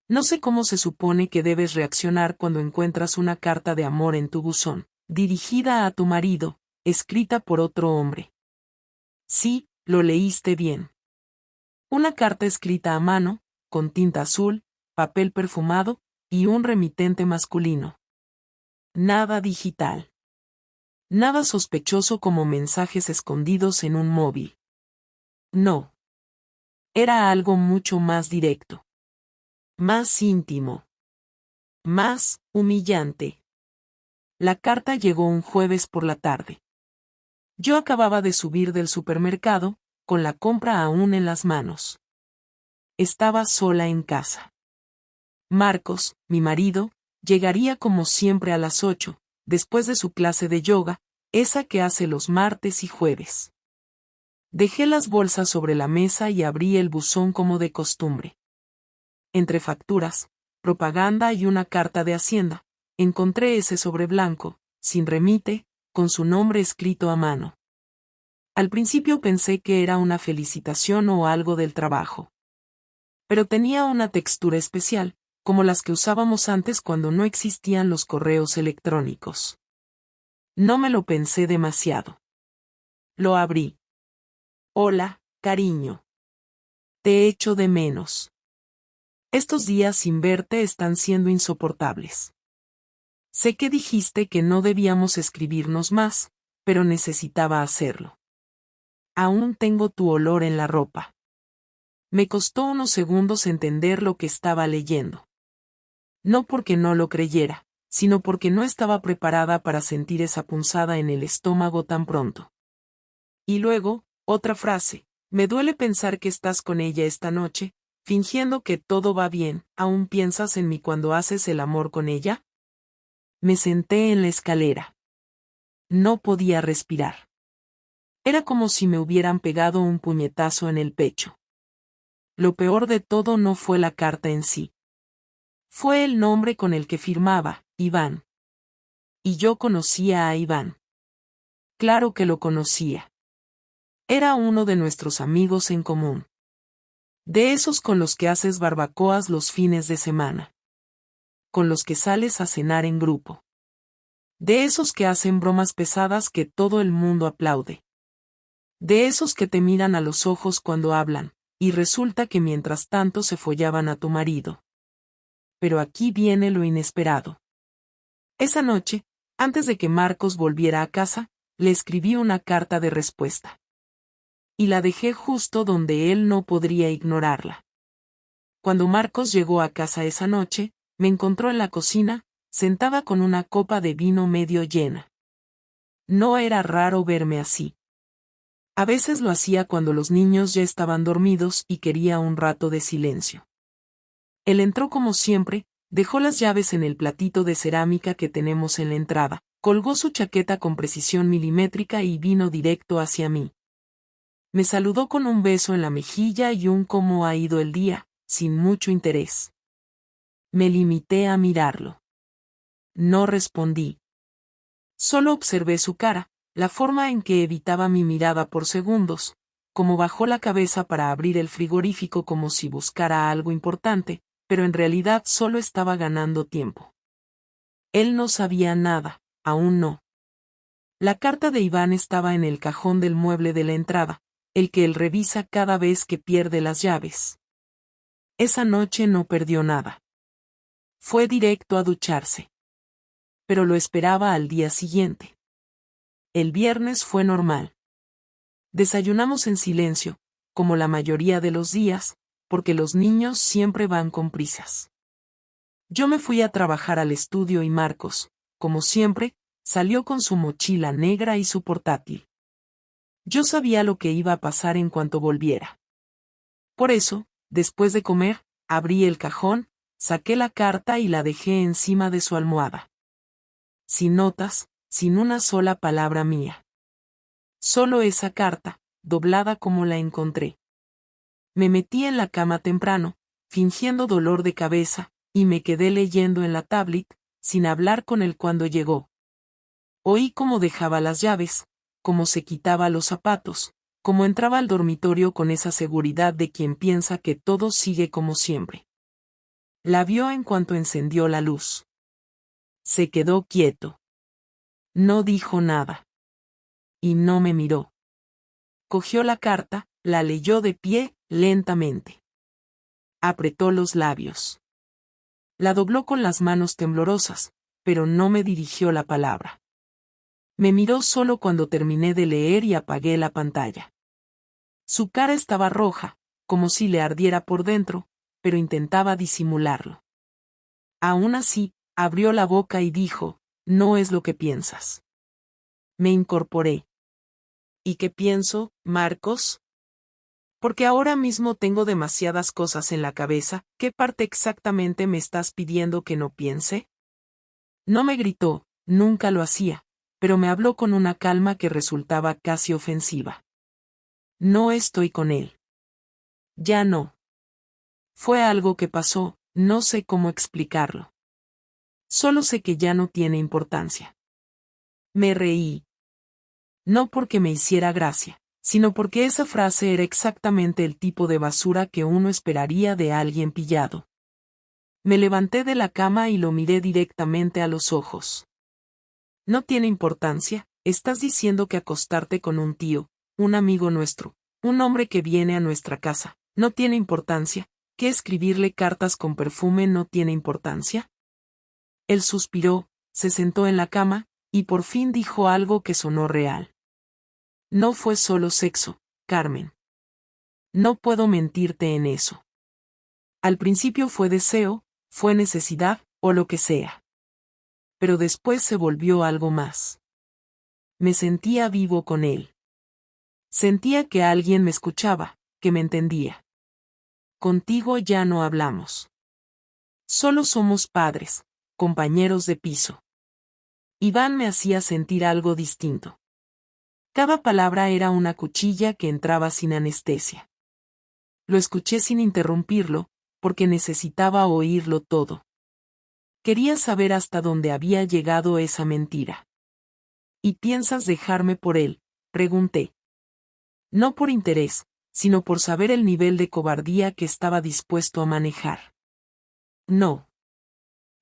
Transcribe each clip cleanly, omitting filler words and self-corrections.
No sé cómo se supone que debes reaccionar cuando encuentras una carta de amor en tu buzón, dirigida a tu marido, escrita por otro hombre. Sí, lo leíste bien. Una carta escrita a mano, con tinta azul, papel perfumado, y un remitente masculino. Nada digital. Nada sospechoso como mensajes escondidos en un móvil. No. Era algo mucho más directo. Más íntimo. Más humillante. La carta llegó un jueves por la tarde. Yo acababa de subir del supermercado, con la compra aún en las manos. Estaba sola en casa. Marcos, mi marido, llegaría como siempre a las 8, después de su clase de yoga, esa que hace los martes y jueves. Dejé las bolsas sobre la mesa y abrí el buzón como de costumbre. Entre facturas, propaganda y una carta de Hacienda, encontré ese sobre blanco, sin remite, con su nombre escrito a mano. Al principio pensé que era una felicitación o algo del trabajo. Pero tenía una textura especial, como las que usábamos antes cuando no existían los correos electrónicos. No me lo pensé demasiado. Lo abrí. Hola, cariño. Te echo de menos. Estos días sin verte están siendo insoportables. Sé que dijiste que no debíamos escribirnos más, pero necesitaba hacerlo. Aún tengo tu olor en la ropa. Me costó unos segundos entender lo que estaba leyendo. No porque no lo creyera, sino porque no estaba preparada para sentir esa punzada en el estómago tan pronto. Y luego, otra frase, me duele pensar que estás con ella esta noche, fingiendo que todo va bien, ¿aún piensas en mí cuando haces el amor con ella? Me senté en la escalera. No podía respirar. Era como si me hubieran pegado un puñetazo en el pecho. Lo peor de todo no fue la carta en sí. Fue el nombre con el que firmaba, Iván. Y yo conocía a Iván. Claro que lo conocía. Era uno de nuestros amigos en común. De esos con los que haces barbacoas los fines de semana. Con los que sales a cenar en grupo. De esos que hacen bromas pesadas que todo el mundo aplaude. De esos que te miran a los ojos cuando hablan, y resulta que mientras tanto se follaban a tu marido. Pero aquí viene lo inesperado. Esa noche, antes de que Marcos volviera a casa, le escribí una carta de respuesta. Y la dejé justo donde él no podría ignorarla. Cuando Marcos llegó a casa esa noche, me encontró en la cocina, sentada con una copa de vino medio llena. No era raro verme así. A veces lo hacía cuando los niños ya estaban dormidos y quería un rato de silencio. Él entró como siempre, dejó las llaves en el platito de cerámica que tenemos en la entrada, colgó su chaqueta con precisión milimétrica y vino directo hacia mí. Me saludó con un beso en la mejilla y un ¿cómo ha ido el día?, sin mucho interés. Me limité a mirarlo. No respondí. Solo observé su cara, la forma en que evitaba mi mirada por segundos, como bajó la cabeza para abrir el frigorífico como si buscara algo importante, pero en realidad solo estaba ganando tiempo. Él no sabía nada, aún no. La carta de Iván estaba en el cajón del mueble de la entrada, el que él revisa cada vez que pierde las llaves. Esa noche no perdió nada. Fue directo a ducharse. Pero lo esperaba al día siguiente. El viernes fue normal. Desayunamos en silencio, como la mayoría de los días, porque los niños siempre van con prisas. Yo me fui a trabajar al estudio y Marcos, como siempre, salió con su mochila negra y su portátil. Yo sabía lo que iba a pasar en cuanto volviera. Por eso, después de comer, abrí el cajón, saqué la carta y la dejé encima de su almohada. Sin notas, sin una sola palabra mía. Solo esa carta, doblada como la encontré. Me metí en la cama temprano, fingiendo dolor de cabeza, y me quedé leyendo en la tablet, sin hablar con él cuando llegó. Oí cómo dejaba las llaves, cómo se quitaba los zapatos, cómo entraba al dormitorio con esa seguridad de quien piensa que todo sigue como siempre. La vio en cuanto encendió la luz. Se quedó quieto. No dijo nada. Y no me miró. Cogió la carta, la leyó de pie, lentamente. Apretó los labios. La dobló con las manos temblorosas, pero no me dirigió la palabra. Me miró solo cuando terminé de leer y apagué la pantalla. Su cara estaba roja, como si le ardiera por dentro, pero intentaba disimularlo. Aún así, abrió la boca y dijo, no es lo que piensas. Me incorporé. ¿Y qué pienso, Marcos? Porque ahora mismo tengo demasiadas cosas en la cabeza, ¿qué parte exactamente me estás pidiendo que no piense? No me gritó, nunca lo hacía, pero me habló con una calma que resultaba casi ofensiva. No estoy con él. Ya no. Fue algo que pasó, no sé cómo explicarlo. Solo sé que ya no tiene importancia. Me reí. No porque me hiciera gracia, sino porque esa frase era exactamente el tipo de basura que uno esperaría de alguien pillado. Me levanté de la cama y lo miré directamente a los ojos. No tiene importancia, estás diciendo que acostarte con un tío, un amigo nuestro, un hombre que viene a nuestra casa, no tiene importancia, que escribirle cartas con perfume no tiene importancia. Él suspiró, se sentó en la cama, y por fin dijo algo que sonó real. No fue solo sexo, Carmen. No puedo mentirte en eso. Al principio fue deseo, fue necesidad, o lo que sea. Pero después se volvió algo más. Me sentía vivo con él. Sentía que alguien me escuchaba, que me entendía. Contigo ya no hablamos. Solo somos padres, compañeros de piso. Iván me hacía sentir algo distinto. Cada palabra era una cuchilla que entraba sin anestesia. Lo escuché sin interrumpirlo, porque necesitaba oírlo todo. Quería saber hasta dónde había llegado esa mentira. ¿Y piensas dejarme por él?, pregunté. No por interés, sino por saber el nivel de cobardía que estaba dispuesto a manejar. No.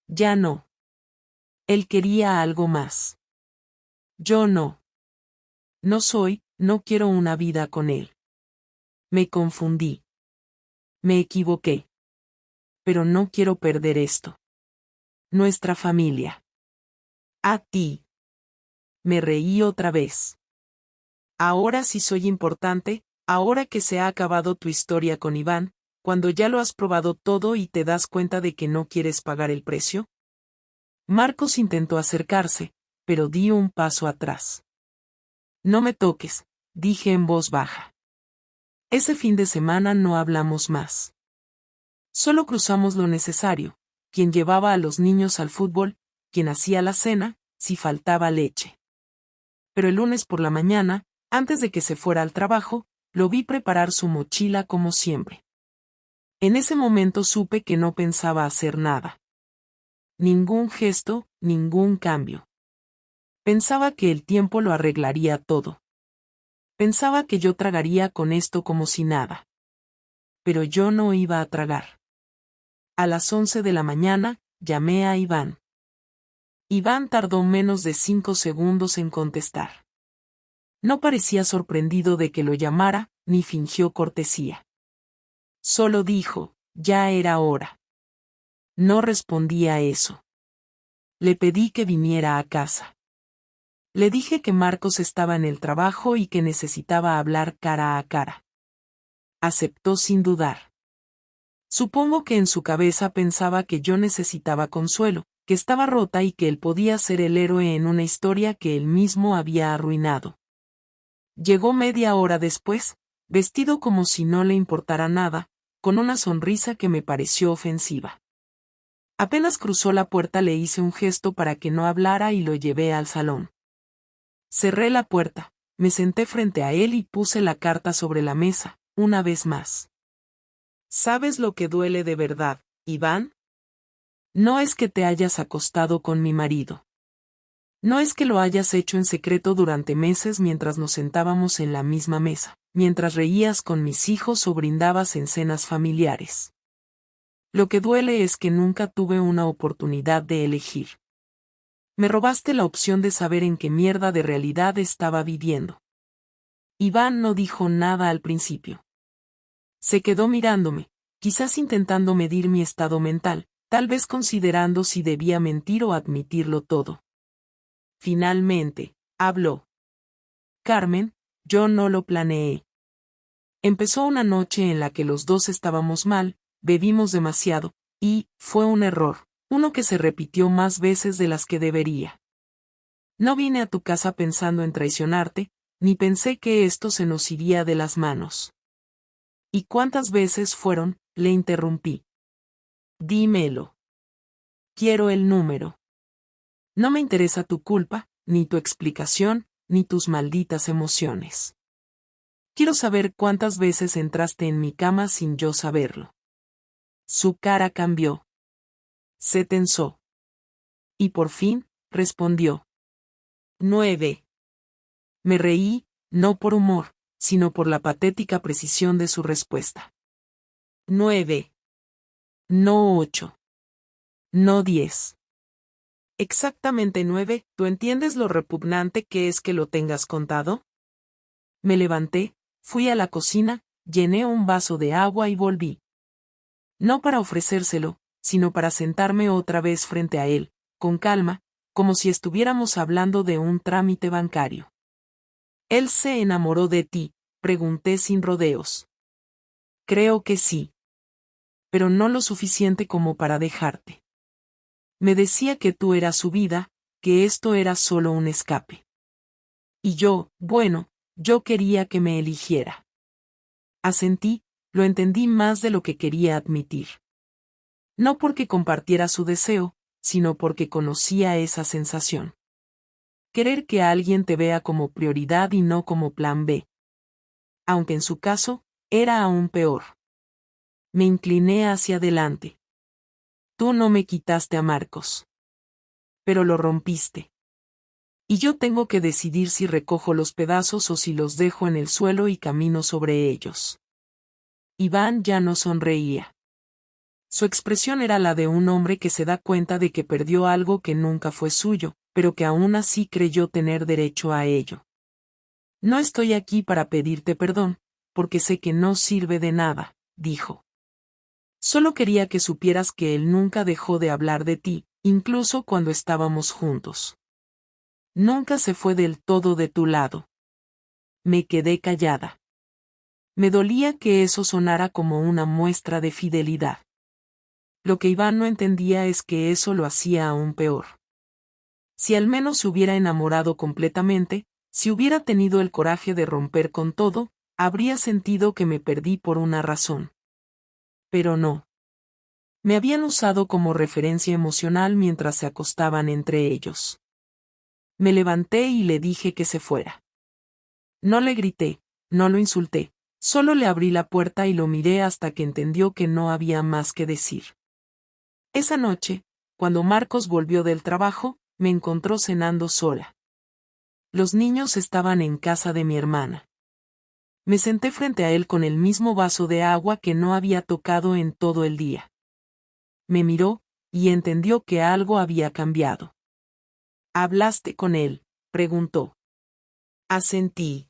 Ya no. Él quería algo más. Yo no. No quiero una vida con él. Me confundí. Me equivoqué. Pero no quiero perder esto. Nuestra familia. A ti. Me reí otra vez. Ahora sí soy importante, ahora que se ha acabado tu historia con Iván, cuando ya lo has probado todo y te das cuenta de que no quieres pagar el precio. Marcos intentó acercarse, pero di un paso atrás. No me toques, dije en voz baja. Ese fin de semana no hablamos más. Solo cruzamos lo necesario, quien llevaba a los niños al fútbol, quien hacía la cena, si faltaba leche. Pero el lunes por la mañana, antes de que se fuera al trabajo, lo vi preparar su mochila como siempre. En ese momento supe que no pensaba hacer nada. Ningún gesto, ningún cambio. Pensaba que el tiempo lo arreglaría todo. Pensaba que yo tragaría con esto como si nada. Pero yo no iba a tragar. A las 11 de la mañana, llamé a Iván. Iván tardó menos de 5 segundos en contestar. No parecía sorprendido de que lo llamara, ni fingió cortesía. Solo dijo, ya era hora. No respondí a eso. Le pedí que viniera a casa. Le dije que Marcos estaba en el trabajo y que necesitaba hablar cara a cara. Aceptó sin dudar. Supongo que en su cabeza pensaba que yo necesitaba consuelo, que estaba rota y que él podía ser el héroe en una historia que él mismo había arruinado. Llegó media hora después, vestido como si no le importara nada, con una sonrisa que me pareció ofensiva. Apenas cruzó la puerta le hice un gesto para que no hablara y lo llevé al salón. Cerré la puerta, me senté frente a él y puse la carta sobre la mesa, una vez más. ¿Sabes lo que duele de verdad, Iván? No es que te hayas acostado con mi marido. No es que lo hayas hecho en secreto durante meses mientras nos sentábamos en la misma mesa, mientras reías con mis hijos o brindabas en cenas familiares. Lo que duele es que nunca tuve una oportunidad de elegir. Me robaste la opción de saber en qué mierda de realidad estaba viviendo. Iván no dijo nada al principio. Se quedó mirándome, quizás intentando medir mi estado mental, tal vez considerando si debía mentir o admitirlo todo. Finalmente, habló. Carmen, yo no lo planeé. Empezó una noche en la que los dos estábamos mal, bebimos demasiado, y fue un error, uno que se repitió más veces de las que debería. No vine a tu casa pensando en traicionarte, ni pensé que esto se nos iría de las manos. ¿Y cuántas veces fueron? Le interrumpí. Dímelo. Quiero el número. No me interesa tu culpa, ni tu explicación, ni tus malditas emociones. Quiero saber cuántas veces entraste en mi cama sin yo saberlo. Su cara cambió. Se tensó. Y por fin, respondió. 9. Me reí, no por humor, sino por la patética precisión de su respuesta. 9. No 8. No 10. Exactamente 9, ¿tú entiendes lo repugnante que es que lo tengas contado? Me levanté, fui a la cocina, llené un vaso de agua y volví. No para ofrecérselo, sino para sentarme otra vez frente a él, con calma, como si estuviéramos hablando de un trámite bancario. ¿Él se enamoró de ti?, pregunté sin rodeos. Creo que sí. Pero no lo suficiente como para dejarte. Me decía que tú eras su vida, que esto era solo un escape. Y yo, bueno, yo quería que me eligiera. Asentí, lo entendí más de lo que quería admitir. No porque compartiera su deseo, sino porque conocía esa sensación. Querer que alguien te vea como prioridad y no como plan B. Aunque en su caso, era aún peor. Me incliné hacia adelante. Tú no me quitaste a Marcos. Pero lo rompiste. Y yo tengo que decidir si recojo los pedazos o si los dejo en el suelo y camino sobre ellos. Iván ya no sonreía. Su expresión era la de un hombre que se da cuenta de que perdió algo que nunca fue suyo, pero que aún así creyó tener derecho a ello. No estoy aquí para pedirte perdón, porque sé que no sirve de nada, dijo. Solo quería que supieras que él nunca dejó de hablar de ti, incluso cuando estábamos juntos. Nunca se fue del todo de tu lado. Me quedé callada. Me dolía que eso sonara como una muestra de fidelidad. Lo que Iván no entendía es que eso lo hacía aún peor. Si al menos se hubiera enamorado completamente, si hubiera tenido el coraje de romper con todo, habría sentido que me perdí por una razón. Pero no. Me habían usado como referencia emocional mientras se acostaban entre ellos. Me levanté y le dije que se fuera. No le grité, no lo insulté, solo le abrí la puerta y lo miré hasta que entendió que no había más que decir. Esa noche, cuando Marcos volvió del trabajo, me encontró cenando sola. Los niños estaban en casa de mi hermana. Me senté frente a él con el mismo vaso de agua que no había tocado en todo el día. Me miró, y entendió que algo había cambiado. ¿Hablaste con él?, preguntó. Asentí.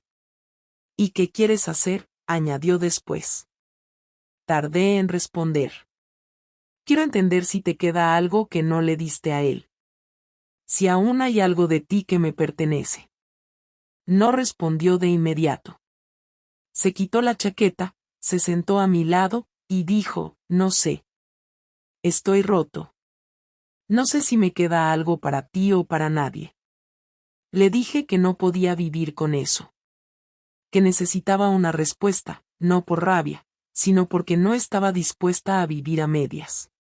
¿Y qué quieres hacer?, añadió después. Tardé en responder. Quiero entender si te queda algo que no le diste a él. Si aún hay algo de ti que me pertenece. No respondió de inmediato. Se quitó la chaqueta, se sentó a mi lado, y dijo, no sé. Estoy roto. No sé si me queda algo para ti o para nadie. Le dije que no podía vivir con eso. Que necesitaba una respuesta, no por rabia, sino porque no estaba dispuesta a vivir a medias.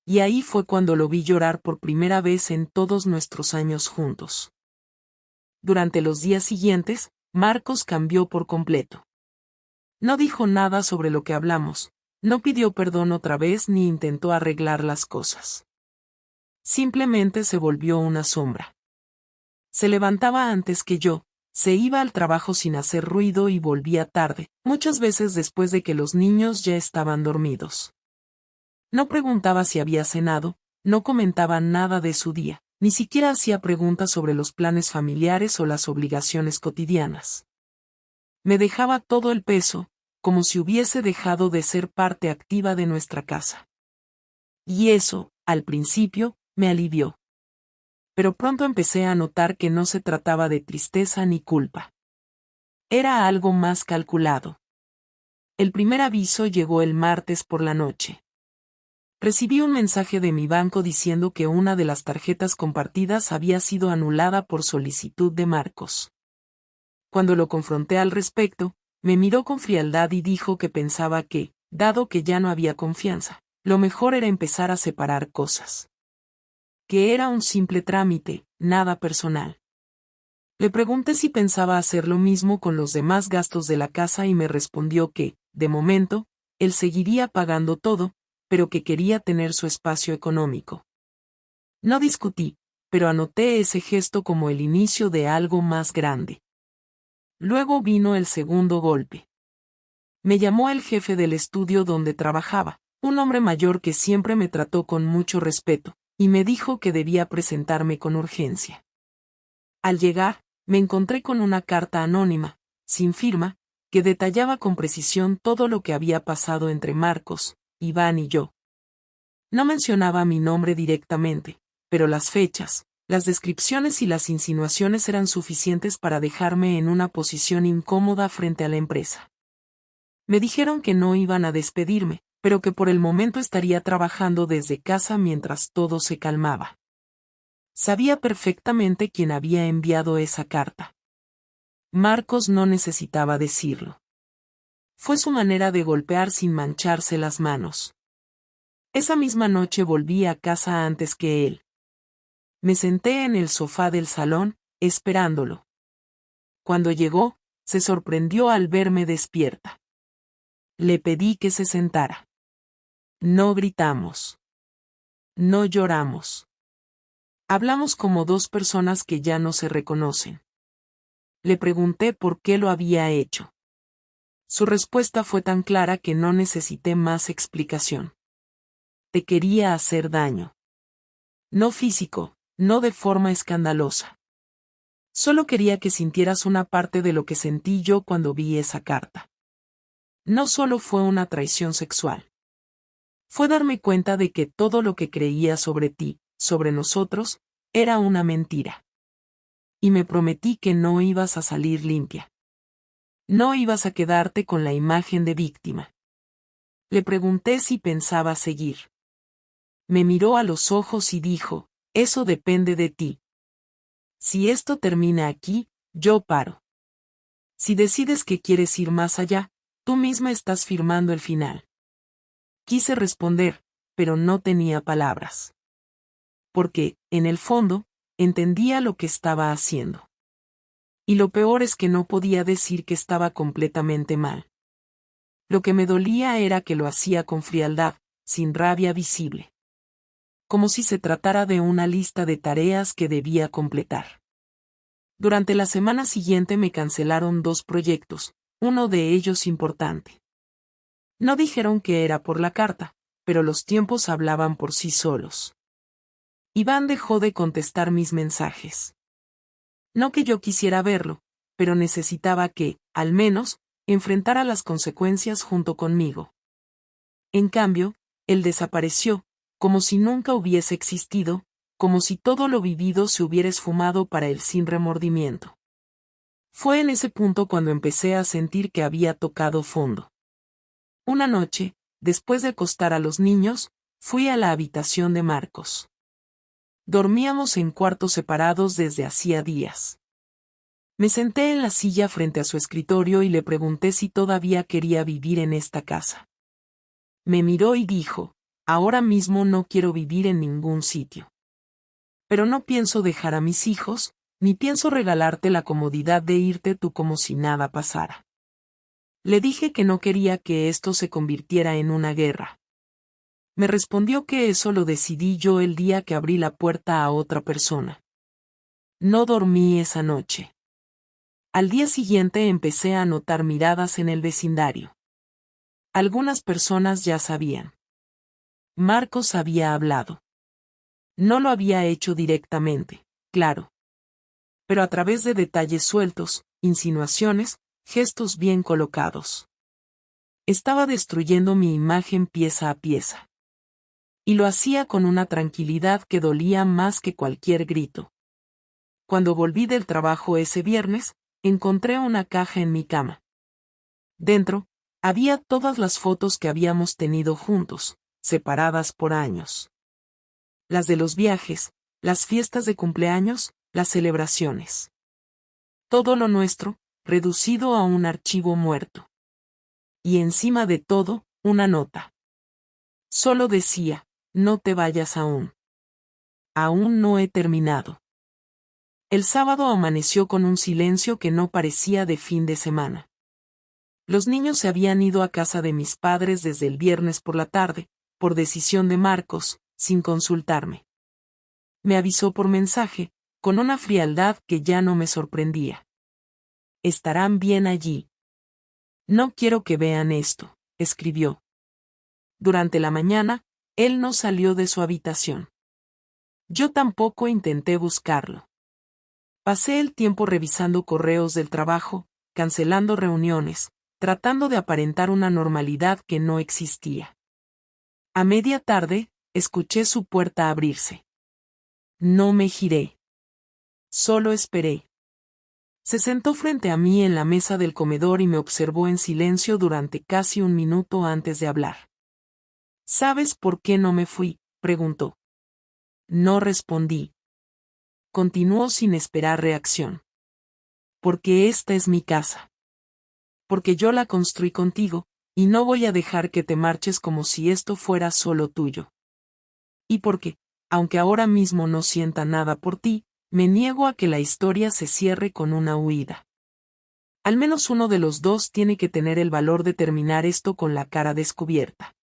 Y ahí fue cuando lo vi llorar por primera vez en todos nuestros años juntos. Durante los días siguientes, Marcos cambió por completo. No dijo nada sobre lo que hablamos, no pidió perdón otra vez ni intentó arreglar las cosas. Simplemente se volvió una sombra. Se levantaba antes que yo, se iba al trabajo sin hacer ruido y volvía tarde, muchas veces después de que los niños ya estaban dormidos. No preguntaba si había cenado, no comentaba nada de su día, ni siquiera hacía preguntas sobre los planes familiares o las obligaciones cotidianas. Me dejaba todo el peso, como si hubiese dejado de ser parte activa de nuestra casa. Y eso, al principio, me alivió. Pero pronto empecé a notar que no se trataba de tristeza ni culpa. Era algo más calculado. El primer aviso llegó el martes por la noche. Recibí un mensaje de mi banco diciendo que una de las tarjetas compartidas había sido anulada por solicitud de Marcos. Cuando lo confronté al respecto, me miró con frialdad y dijo que pensaba que, dado que ya no había confianza, lo mejor era empezar a separar cosas. Que era un simple trámite, nada personal. Le pregunté si pensaba hacer lo mismo con los demás gastos de la casa y me respondió que, de momento, él seguiría pagando todo, pero que quería tener su espacio económico. No discutí, pero anoté ese gesto como el inicio de algo más grande. Luego vino el segundo golpe. Me llamó el jefe del estudio donde trabajaba, un hombre mayor que siempre me trató con mucho respeto, y me dijo que debía presentarme con urgencia. Al llegar, me encontré con una carta anónima, sin firma, que detallaba con precisión todo lo que había pasado entre Marcos, Iván y yo. No mencionaba mi nombre directamente, pero las fechas, las descripciones y las insinuaciones eran suficientes para dejarme en una posición incómoda frente a la empresa. Me dijeron que no iban a despedirme, pero que por el momento estaría trabajando desde casa mientras todo se calmaba. Sabía perfectamente quién había enviado esa carta. Marcos no necesitaba decirlo. Fue su manera de golpear sin mancharse las manos. Esa misma noche volví a casa antes que él. Me senté en el sofá del salón, esperándolo. Cuando llegó, se sorprendió al verme despierta. Le pedí que se sentara. No gritamos. No lloramos. Hablamos como dos personas que ya no se reconocen. Le pregunté por qué lo había hecho. Su respuesta fue tan clara que no necesité más explicación. Te quería hacer daño. No físico, no de forma escandalosa. Solo quería que sintieras una parte de lo que sentí yo cuando vi esa carta. No solo fue una traición sexual. Fue darme cuenta de que todo lo que creía sobre ti, sobre nosotros, era una mentira. Y me prometí que no ibas a salir limpia. No ibas a quedarte con la imagen de víctima. Le pregunté si pensaba seguir. Me miró a los ojos y dijo, eso depende de ti. Si esto termina aquí, yo paro. Si decides que quieres ir más allá, tú misma estás firmando el final. Quise responder, pero no tenía palabras. Porque, en el fondo, entendía lo que estaba haciendo. Y lo peor es que no podía decir que estaba completamente mal. Lo que me dolía era que lo hacía con frialdad, sin rabia visible. Como si se tratara de una lista de tareas que debía completar. Durante la semana siguiente me cancelaron 2 proyectos, uno de ellos importante. No dijeron que era por la carta, pero los tiempos hablaban por sí solos. Iván dejó de contestar mis mensajes. No que yo quisiera verlo, pero necesitaba que, al menos, enfrentara las consecuencias junto conmigo. En cambio, él desapareció, como si nunca hubiese existido, como si todo lo vivido se hubiera esfumado para él sin remordimiento. Fue en ese punto cuando empecé a sentir que había tocado fondo. Una noche, después de acostar a los niños, fui a la habitación de Marcos. Dormíamos en cuartos separados desde hacía días. Me senté en la silla frente a su escritorio y le pregunté si todavía quería vivir en esta casa. Me miró y dijo, ahora mismo no quiero vivir en ningún sitio. Pero no pienso dejar a mis hijos, ni pienso regalarte la comodidad de irte tú como si nada pasara. Le dije que no quería que esto se convirtiera en una guerra. Me respondió que eso lo decidí yo el día que abrí la puerta a otra persona. No dormí esa noche. Al día siguiente empecé a notar miradas en el vecindario. Algunas personas ya sabían. Marcos había hablado. No lo había hecho directamente, claro. Pero a través de detalles sueltos, insinuaciones, gestos bien colocados. Estaba destruyendo mi imagen pieza a pieza. Y lo hacía con una tranquilidad que dolía más que cualquier grito. Cuando volví del trabajo ese viernes, encontré una caja en mi cama. Dentro, había todas las fotos que habíamos tenido juntos, separadas por años. Las de los viajes, las fiestas de cumpleaños, las celebraciones. Todo lo nuestro, reducido a un archivo muerto. Y encima de todo, una nota. Solo decía, no te vayas aún. Aún no he terminado. El sábado amaneció con un silencio que no parecía de fin de semana. Los niños se habían ido a casa de mis padres desde el viernes por la tarde, por decisión de Marcos, sin consultarme. Me avisó por mensaje, con una frialdad que ya no me sorprendía. Estarán bien allí. No quiero que vean esto, escribió. Durante la mañana, él no salió de su habitación. Yo tampoco intenté buscarlo. Pasé el tiempo revisando correos del trabajo, cancelando reuniones, tratando de aparentar una normalidad que no existía. A media tarde, escuché su puerta abrirse. No me giré. Solo esperé. Se sentó frente a mí en la mesa del comedor y me observó en silencio durante casi un minuto antes de hablar. ¿Sabes por qué no me fui?, preguntó. No respondí. Continuó sin esperar reacción. Porque esta es mi casa. Porque yo la construí contigo, y no voy a dejar que te marches como si esto fuera solo tuyo. Y porque, aunque ahora mismo no sienta nada por ti, me niego a que la historia se cierre con una huida. Al menos uno de los dos tiene que tener el valor de terminar esto con la cara descubierta.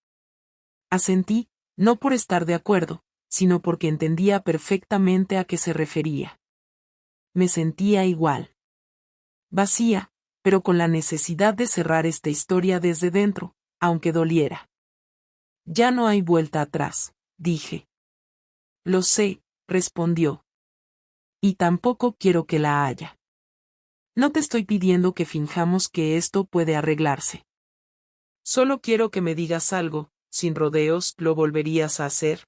Asentí, no por estar de acuerdo, sino porque entendía perfectamente a qué se refería. Me sentía igual. Vacía, pero con la necesidad de cerrar esta historia desde dentro, aunque doliera. Ya no hay vuelta atrás, dije. Lo sé, respondió. Y tampoco quiero que la haya. No te estoy pidiendo que finjamos que esto puede arreglarse. Solo quiero que me digas algo, sin rodeos, ¿lo volverías a hacer?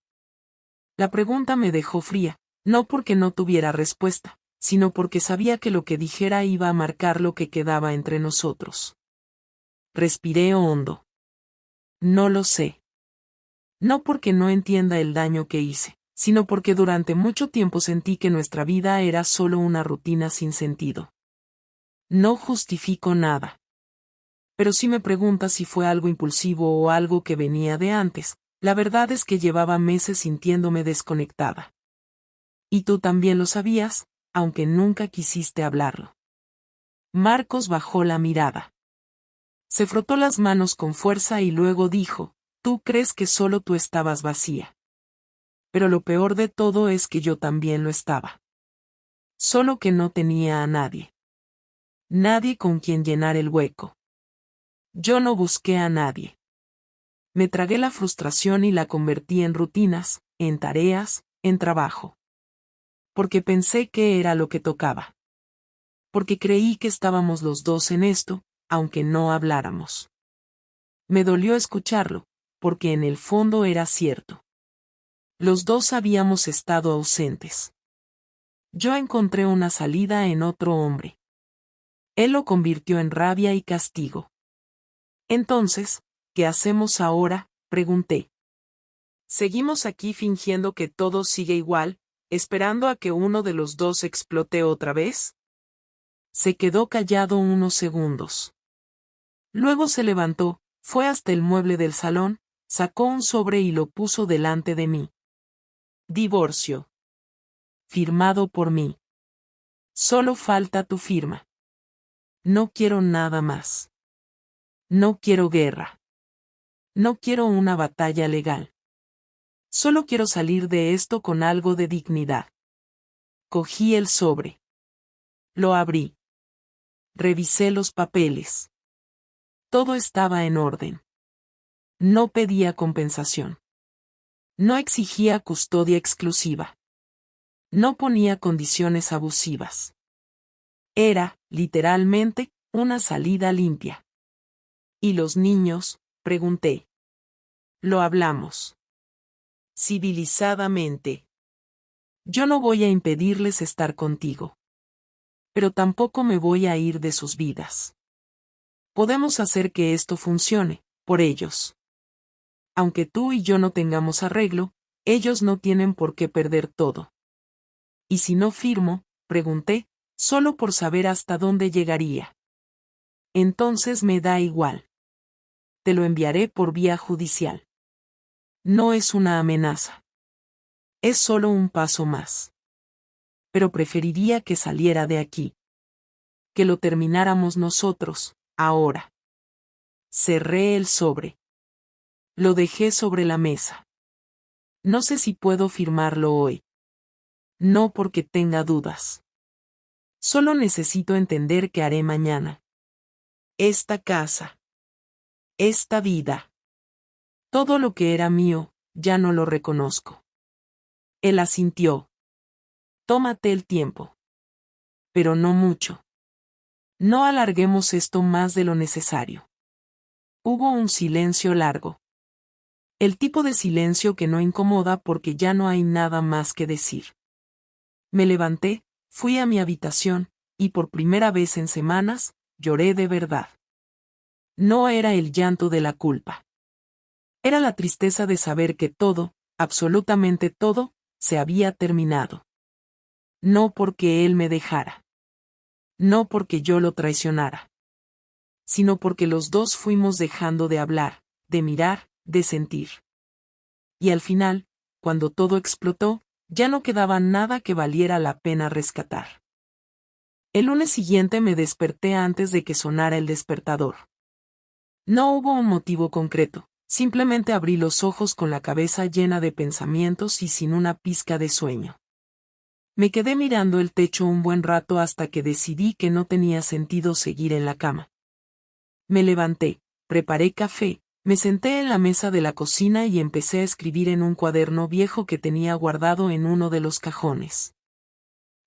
La pregunta me dejó fría, no porque no tuviera respuesta, sino porque sabía que lo que dijera iba a marcar lo que quedaba entre nosotros. Respiré hondo. No lo sé. No porque no entienda el daño que hice, sino porque durante mucho tiempo sentí que nuestra vida era solo una rutina sin sentido. No justifico nada. Pero si me preguntas si fue algo impulsivo o algo que venía de antes, la verdad es que llevaba meses sintiéndome desconectada. Y tú también lo sabías, aunque nunca quisiste hablarlo. Marcos bajó la mirada. Se frotó las manos con fuerza y luego dijo, tú crees que solo tú estabas vacía. Pero lo peor de todo es que yo también lo estaba. Solo que no tenía a nadie. Nadie con quien llenar el hueco. Yo no busqué a nadie. Me tragué la frustración y la convertí en rutinas, en tareas, en trabajo. Porque pensé que era lo que tocaba. Porque creí que estábamos los dos en esto, aunque no habláramos. Me dolió escucharlo, porque en el fondo era cierto. Los dos habíamos estado ausentes. Yo encontré una salida en otro hombre. Él lo convirtió en rabia y castigo. Entonces, ¿qué hacemos ahora?, pregunté. ¿Seguimos aquí fingiendo que todo sigue igual, esperando a que uno de los dos explote otra vez? Se quedó callado unos segundos. Luego se levantó, fue hasta el mueble del salón, sacó un sobre y lo puso delante de mí. Divorcio. Firmado por mí. Solo falta tu firma. No quiero nada más. No quiero guerra. No quiero una batalla legal. Solo quiero salir de esto con algo de dignidad. Cogí el sobre. Lo abrí. Revisé los papeles. Todo estaba en orden. No pedía compensación. No exigía custodia exclusiva. No ponía condiciones abusivas. Era, literalmente, una salida limpia. ¿Y los niños?, pregunté. Lo hablamos. Civilizadamente. Yo no voy a impedirles estar contigo. Pero tampoco me voy a ir de sus vidas. Podemos hacer que esto funcione, por ellos. Aunque tú y yo no tengamos arreglo, ellos no tienen por qué perder todo. ¿Y si no firmo?, pregunté, solo por saber hasta dónde llegaría. Entonces me da igual. Te lo enviaré por vía judicial. No es una amenaza. Es solo un paso más. Pero preferiría que saliera de aquí. Que lo termináramos nosotros, ahora. Cerré el sobre. Lo dejé sobre la mesa. No sé si puedo firmarlo hoy. No porque tenga dudas. Solo necesito entender qué haré mañana. Esta casa. Esta vida. Todo lo que era mío, ya no lo reconozco. Él asintió. Tómate el tiempo. Pero no mucho. No alarguemos esto más de lo necesario. Hubo un silencio largo. El tipo de silencio que no incomoda porque ya no hay nada más que decir. Me levanté, fui a mi habitación, y por primera vez en semanas, lloré de verdad. No era el llanto de la culpa. Era la tristeza de saber que todo, absolutamente todo, se había terminado. No porque él me dejara. No porque yo lo traicionara. Sino porque los dos fuimos dejando de hablar, de mirar, de sentir. Y al final, cuando todo explotó, ya no quedaba nada que valiera la pena rescatar. El lunes siguiente me desperté antes de que sonara el despertador. No hubo un motivo concreto, simplemente abrí los ojos con la cabeza llena de pensamientos y sin una pizca de sueño. Me quedé mirando el techo un buen rato hasta que decidí que no tenía sentido seguir en la cama. Me levanté, preparé café, me senté en la mesa de la cocina y empecé a escribir en un cuaderno viejo que tenía guardado en uno de los cajones.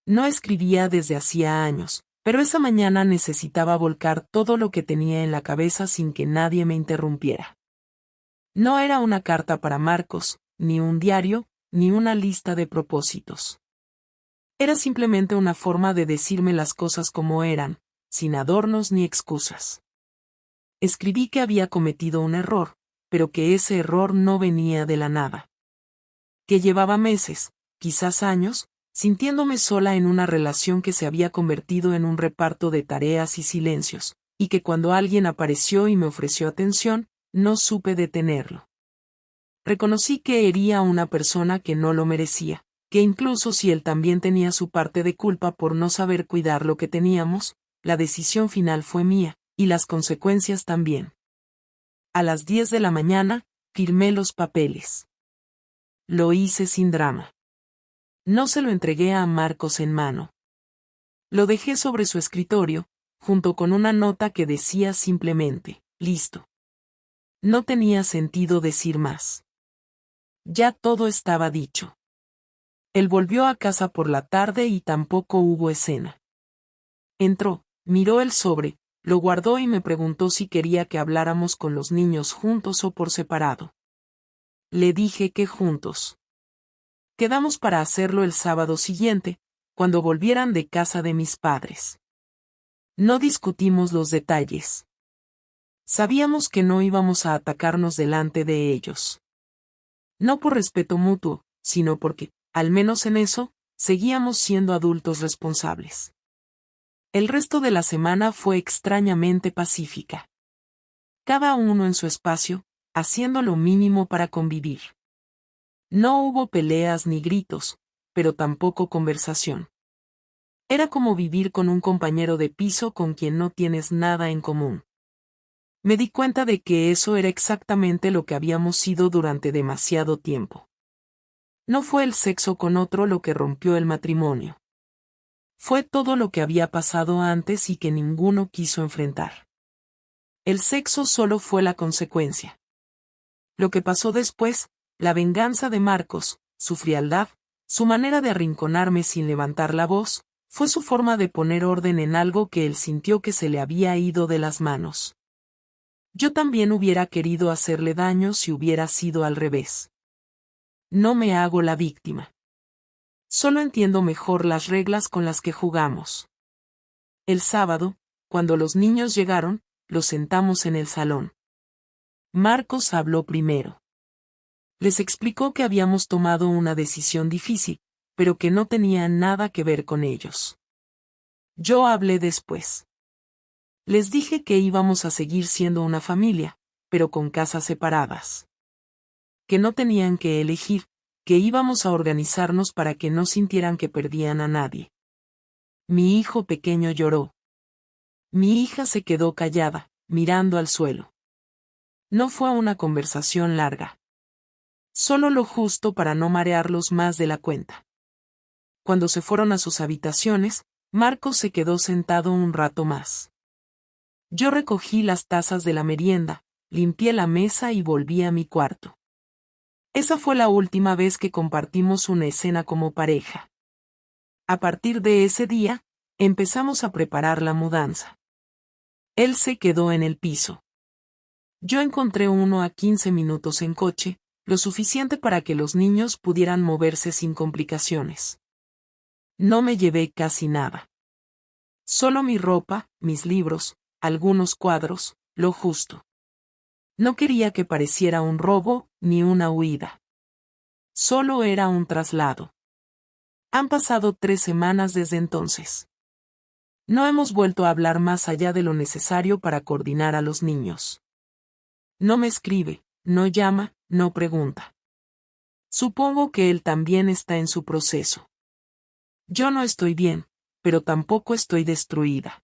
No escribía desde hacía años, pero esa mañana necesitaba volcar todo lo que tenía en la cabeza sin que nadie me interrumpiera. No era una carta para Marcos, ni un diario, ni una lista de propósitos. Era simplemente una forma de decirme las cosas como eran, sin adornos ni excusas. Escribí que había cometido un error, pero que ese error no venía de la nada. Que llevaba meses, quizás años, sintiéndome sola en una relación que se había convertido en un reparto de tareas y silencios, y que cuando alguien apareció y me ofreció atención, no supe detenerlo. Reconocí que hería a una persona que no lo merecía, que incluso si él también tenía su parte de culpa por no saber cuidar lo que teníamos, la decisión final fue mía, y las consecuencias también. A las 10 de la mañana, firmé los papeles. Lo hice sin drama. No se lo entregué a Marcos en mano. Lo dejé sobre su escritorio, junto con una nota que decía simplemente, listo. No tenía sentido decir más. Ya todo estaba dicho. Él volvió a casa por la tarde y tampoco hubo escena. Entró, miró el sobre, lo guardó y me preguntó si quería que habláramos con los niños juntos o por separado. Le dije que juntos. Quedamos para hacerlo el sábado siguiente, cuando volvieran de casa de mis padres. No discutimos los detalles. Sabíamos que no íbamos a atacarnos delante de ellos. No por respeto mutuo, sino porque, al menos en eso, seguíamos siendo adultos responsables. El resto de la semana fue extrañamente pacífica. Cada uno en su espacio, haciendo lo mínimo para convivir. No hubo peleas ni gritos, pero tampoco conversación. Era como vivir con un compañero de piso con quien no tienes nada en común. Me di cuenta de que eso era exactamente lo que habíamos sido durante demasiado tiempo. No fue el sexo con otro lo que rompió el matrimonio. Fue todo lo que había pasado antes y que ninguno quiso enfrentar. El sexo solo fue la consecuencia. Lo que pasó después, La venganza de Marcos, su frialdad, su manera de arrinconarme sin levantar la voz, fue su forma de poner orden en algo que él sintió que se le había ido de las manos. Yo también hubiera querido hacerle daño si hubiera sido al revés. No me hago la víctima. Solo entiendo mejor las reglas con las que jugamos. El sábado, cuando los niños llegaron, los sentamos en el salón. Marcos habló primero. Les explicó que habíamos tomado una decisión difícil, pero que no tenía nada que ver con ellos. Yo hablé después. Les dije que íbamos a seguir siendo una familia, pero con casas separadas. Que no tenían que elegir, que íbamos a organizarnos para que no sintieran que perdían a nadie. Mi hijo pequeño lloró. Mi hija se quedó callada, mirando al suelo. No fue una conversación larga. Solo lo justo para no marearlos más de la cuenta. Cuando se fueron a sus habitaciones, Marcos se quedó sentado un rato más. Yo recogí las tazas de la merienda, limpié la mesa y volví a mi cuarto. Esa fue la última vez que compartimos una escena como pareja. A partir de ese día, empezamos a preparar la mudanza. Él se quedó en el piso. Yo encontré uno a 15 minutos en coche, lo suficiente para que los niños pudieran moverse sin complicaciones. No me llevé casi nada. Solo mi ropa, mis libros, algunos cuadros, lo justo. No quería que pareciera un robo, ni una huida. Solo era un traslado. Han pasado 3 semanas desde entonces. No hemos vuelto a hablar más allá de lo necesario para coordinar a los niños. No me escribe, no llama, no pregunta. Supongo que él también está en su proceso. Yo no estoy bien, pero tampoco estoy destruida.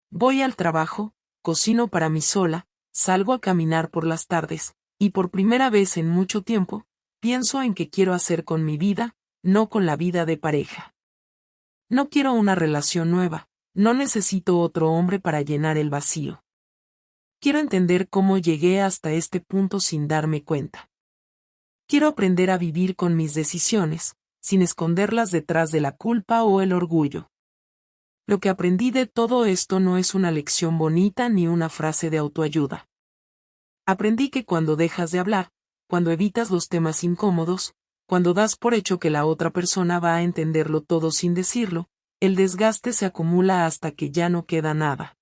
Voy al trabajo, cocino para mí sola, salgo a caminar por las tardes, y por primera vez en mucho tiempo, pienso en qué quiero hacer con mi vida, no con la vida de pareja. No quiero una relación nueva, no necesito otro hombre para llenar el vacío. Quiero entender cómo llegué hasta este punto sin darme cuenta. Quiero aprender a vivir con mis decisiones, sin esconderlas detrás de la culpa o el orgullo. Lo que aprendí de todo esto no es una lección bonita ni una frase de autoayuda. Aprendí que cuando dejas de hablar, cuando evitas los temas incómodos, cuando das por hecho que la otra persona va a entenderlo todo sin decirlo, el desgaste se acumula hasta que ya no queda nada.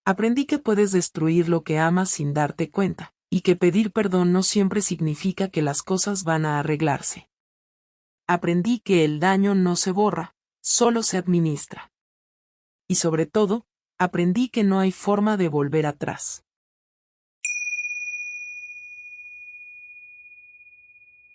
Aprendí que puedes destruir lo que amas sin darte cuenta, y que pedir perdón no siempre significa que las cosas van a arreglarse. Aprendí que el daño no se borra, solo se administra. Y sobre todo, aprendí que no hay forma de volver atrás.